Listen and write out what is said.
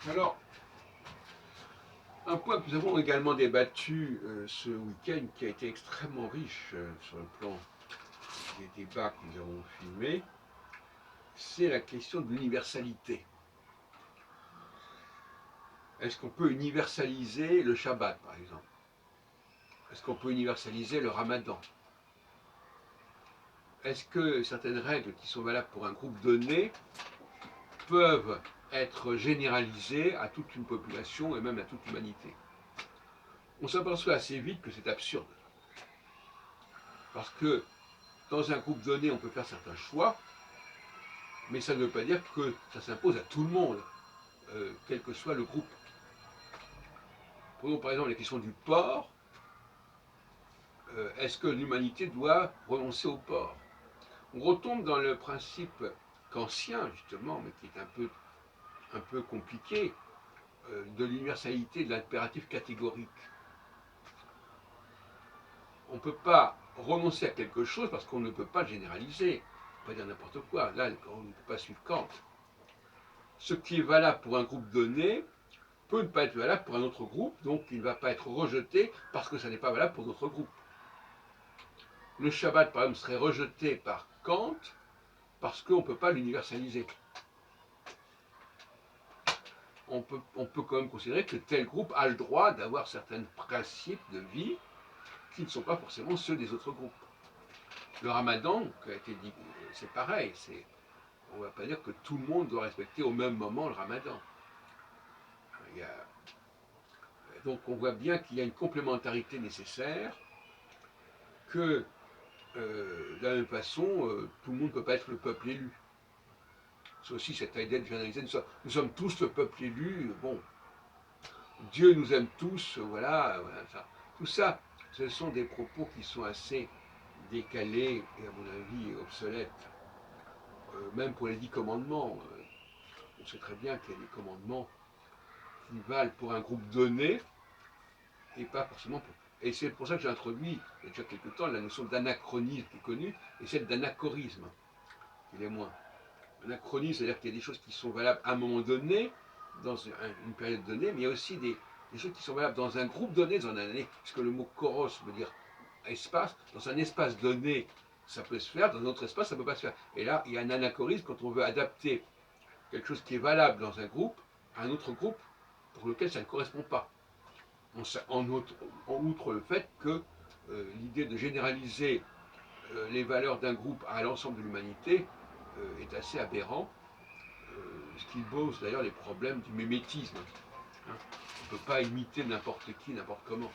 Alors, un point que nous avons également débattu ce week-end, qui a été extrêmement riche sur le plan des débats que nous avons filmés, c'est la question de l'universalité. Est-ce qu'on peut universaliser le Shabbat, par exemple? Est-ce qu'on peut universaliser le Ramadan? Est-ce que certaines règles qui sont valables pour un groupe donné peuvent être généralisées à toute une population et même à toute l'humanité? On s'aperçoit assez vite que c'est absurde. Parce que dans un groupe donné, on peut faire certains choix, mais ça ne veut pas dire que ça s'impose à tout le monde, quel que soit le groupe. Prenons par exemple la question du porc. Est-ce que l'humanité doit renoncer au porc? On retombe dans le principe kantien, justement, mais qui est un peu compliqué, de l'universalité de l'impératif catégorique. On ne peut pas renoncer à quelque chose parce qu'on ne peut pas le généraliser. On ne peut pas dire n'importe quoi. Là, on ne peut pas suivre Kant. Ce qui est valable pour un groupe donné peut ne pas être valable pour un autre groupe, donc il ne va pas être rejeté parce que ça n'est pas valable pour d'autres groupes. Le Shabbat, par exemple, serait rejeté par Kant parce qu'on ne peut pas l'universaliser. On peut quand même considérer que tel groupe a le droit d'avoir certains principes de vie qui ne sont pas forcément ceux des autres groupes. Le Ramadan, qui a été dit, c'est pareil. On ne va pas dire que tout le monde doit respecter au même moment le Ramadan. Donc on voit bien qu'il y a une complémentarité nécessaire, que de la même façon, tout le monde ne peut pas être le peuple élu. C'est aussi cette idée de généraliser. Nous sommes tous le peuple élu. Bon, Dieu nous aime tous. Voilà, ça. Tout ça, ce sont des propos qui sont assez décalés et à mon avis obsolètes. Même pour les 10 commandements. On sait très bien qu'il y a des commandements qui valent pour un groupe donné et pas forcément pour. Et c'est pour ça que j'ai introduit, il y a déjà quelques temps, la notion d'anachronisme qui est connue et celle d'anachorisme, qui est moins. Anachronisme, c'est-à-dire qu'il y a des choses qui sont valables à un moment donné, dans une période donnée, mais il y a aussi des choses qui sont valables dans un groupe donné, dans une année, puisque le mot koros veut dire espace. Dans un espace donné, ça peut se faire, dans un autre espace, ça ne peut pas se faire. Et là, il y a un anachronisme quand on veut adapter quelque chose qui est valable dans un groupe à un autre groupe pour lequel ça ne correspond pas. En outre le fait que l'idée de généraliser les valeurs d'un groupe à l'ensemble de l'humanité est assez aberrant, ce qui pose d'ailleurs les problèmes du mimétisme. Hein. On ne peut pas imiter n'importe qui, n'importe comment.